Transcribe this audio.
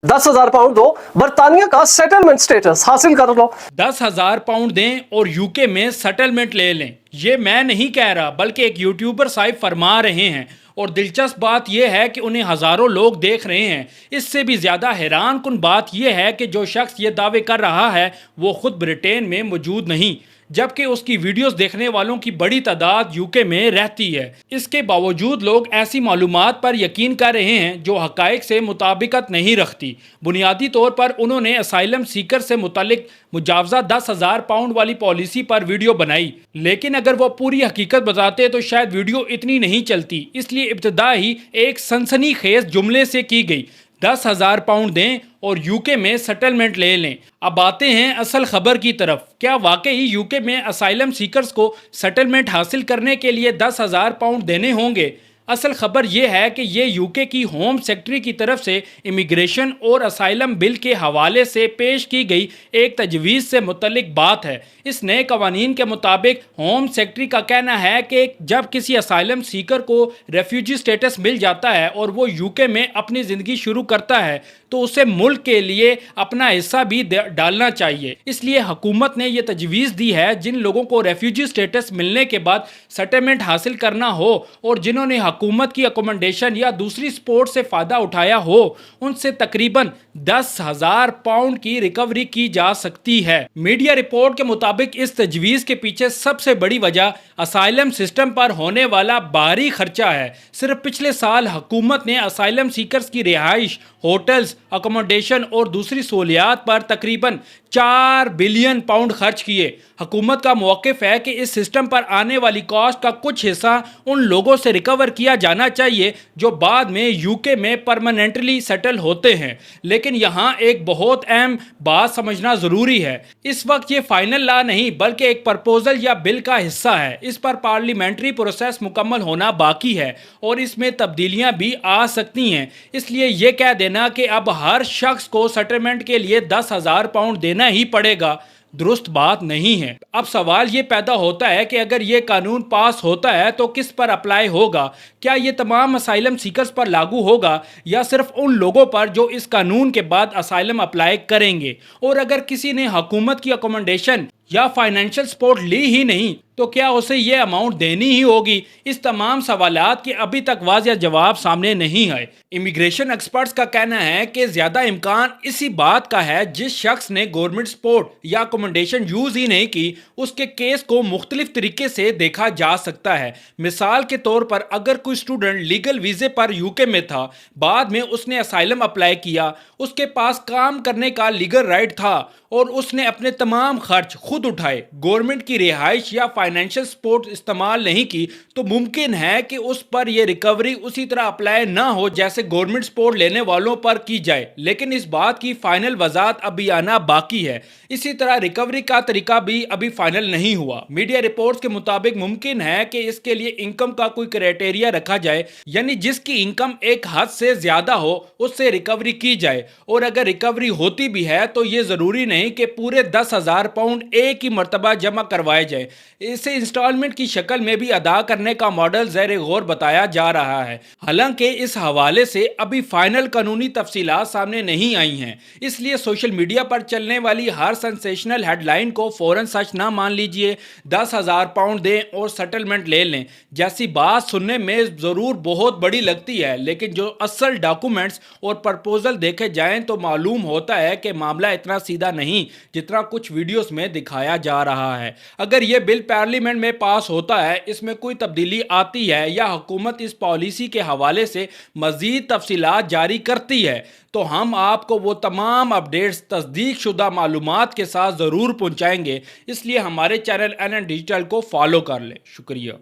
10,000 pound दो, बरतानिया का सेटलमेंट स्टेटस हासिल कर लो। 10,000 पाउंड दें और यूके में सेटलमेंट ले लें। ये मैं नहीं कह रहा बल्कि एक यूट्यूबर साहिब फरमा रहे हैं, और दिलचस्प बात यह है कि उन्हें हज़ारों लोग देख रहे हैं। इससे भी ज़्यादा हैरान कुन बात यह है कि जो शख्स ये दावे कर रहा है वो ख़ुद ब्रिटेन में मौजूद नहीं, जबकि उसकी वीडियोस देखने वालों की बड़ी तादाद यूके में रहती है। इसके बावजूद लोग ऐसी मालूमात पर यकीन कर रहे हैं जो हक़ाइक़ से मुताबिकत नहीं रखती। बुनियादी तौर पर उन्होंने असाइलम सीकर से मुतल्लिक मुजावजा 10,000 पाउंड वाली पॉलिसी पर वीडियो बनाई, लेकिन अगर वो पूरी हकीकत बताते तो शायद वीडियो इतनी नहीं चलती। इसलिए इब्तिदा ही एक सनसनीखेज जुमले से की गई, 10,000 पाउंड दें और यूके में सेटलमेंट ले लें। अब आते हैं असल खबर की तरफ। क्या वाकई यूके में असाइलम सीकर्स को सेटलमेंट हासिल करने के लिए 10,000 पाउंड देने होंगे? असल खबर यह है कि ये यूके की होम सेक्रेटरी की तरफ से इमिग्रेशन और असाइलम बिल के हवाले से पेश की गई एक तजवीज़ से मुतल्लिक बात है। इस नए कवानीन के मुताबिक होम सेक्रेटरी का कहना है कि जब किसी असाइलम सीकर को रेफ्यूजी स्टेटस मिल जाता है और वो यूके में अपनी ज़िंदगी शुरू करता है तो उसे मुल्क के लिए अपना हिस्सा भी डालना चाहिए। इसलिए हुकूमत ने यह तजवीज़ दी है जिन लोगों को रेफ्यूजी स्टेटस मिलने के बाद सेटलमेंट हासिल करना हो और जिन्होंने हुकूमत की अकोमोडेशन या दूसरी सपोर्ट से फ़ायदा उठाया हो, उनसे तकरीबन 10,000 पाउंड की रिकवरी की जा सकती है। मीडिया रिपोर्ट के मुताबिक इस तजवीज़ के पीछे सबसे बड़ी वजह असाइलम सिस्टम पर होने वाला भारी खर्चा है। सिर्फ पिछले साल हुकूमत ने असाइलम सीकर्स की रिहाइश, होटल्स, अकोमोडेशन और दूसरी सहूलियात पर तकरीबन 4 बिलियन पाउंड खर्च किए। हुकूमत का मौक़िफ़ है कि इस सिस्टम पर आने वाली कॉस्ट का कुछ हिस्सा उन लोगों से रिकवर किया जाना चाहिए जो बाद में यूके में परमानेंटली सेटल होते हैं। लेकिन यहाँ एक बहुत अहम बात समझना ज़रूरी है। इस वक्त ये फाइनल लॉ नहीं बल्कि एक प्रपोजल या बिल का हिस्सा है। इस पर पार्लियामेंट्री प्रोसेस मुकम्मल होना बाकी है और इसमें तब्दीलियाँ भी आ सकती हैं। इसलिए ये कह देना कि अब हर शख्स को सेटलमेंट के लिए 10,000 पाउंड देना ही पड़ेगा, दुरुस्त बात नहीं है। अब सवाल ये पैदा होता है कि अगर ये कानून पास होता है तो किस पर अप्लाई होगा? क्या ये तमाम असाइलम सीकर्स पर लागू होगा या सिर्फ उन लोगों पर जो इस कानून के बाद असाइलम अप्लाई करेंगे? और अगर किसी ने हुकूमत की अकोमोडेशन या फाइनेंशियल सपोर्ट ली ही नहीं तो क्या उसे ये अमाउंट देनी ही होगी? इस तमाम सवालात के अभी तक वाज़ेह जवाब सामने नहीं आए। इमिग्रेशन एक्सपर्ट्स का कहना है कि ज़्यादा इम्कान इसी बात का है जिस शख्स ने गवर्नमेंट सपोर्ट या अकोमोडेशन यूज़ ही नहीं की उसके केस को मुख्तलिफ तरीके से देखा जा सकता है। मिसाल के तौर पर अगर कोई स्टूडेंट लीगल वीज़े पर यूके में था, बाद में उसने असाइलम अप्लाई किया, उसके पास काम करने का लीगल राइट था और उसने अपने तमाम खर्च खुद उठाए, गवर्नमेंट की रिहाइश या फाइनेंशियल सपोर्ट इस्तेमाल नहीं की, तो मुमकिन है कि उस पर यह रिकवरी उसी तरह अप्लाई ना हो जैसे गवर्नमेंट सपोर्ट लेने वालों पर की जाए। लेकिन इस बात की फाइनल वजाहत अभी आना बाकी है। इसी तरह रिकवरी का तरीका भी अभी फाइनल नहीं हुआ। मीडिया रिपोर्ट्स के मुताबिक मुमकिन है कि इसके लिए इनकम का कोई क्राइटेरिया रखा जाए, यानी जिसकी इनकम एक हद से ज्यादा हो उससे रिकवरी की जाए, और अगर रिकवरी होती भी है तो ये जरूरी नहीं कि पूरे 10,000 पाउंड एक ही मरतबा जमा करवाए जाए। इसे इंस्टॉलमेंट की शक्ल में भी अदा करने का मॉडल ज़ेर गौर बताया जा रहा है। हालांकि इस हवाले से अभी फाइनल कानूनी तफसीलात सामने नहीं आई हैं, इसलिए सोशल मीडिया पर चलने वाली हर सेंसेशनल हेडलाइन को फौरन सच ना मान लीजिए। 10,000 पाउंड दें और सेटलमेंट ले लें जैसी बात सुनने में ज़रूर बहुत बड़ी लगती है, लेकिन जो असल डॉक्यूमेंट्स और प्रपोजल देखे जाएं तो मालूम होता है कि मामला इतना सीधा नहीं जितना कुछ वीडियोस में दिखाया जा रहा है। अगर यह बिल पार्लियामेंट में पास होता है, इसमें कोई तब्दीली आती है या हुकूमत इस पॉलिसी के हवाले से मज़ीद तफसीलात जारी करती है तो हम आपको वो तमाम अपडेट्स तस्दीक शुदा मालूमात के साथ ज़रूर पहुँचाएंगे। इसलिए हमारे चैनल NN डिजिटल को फॉलो कर लें। शुक्रिया।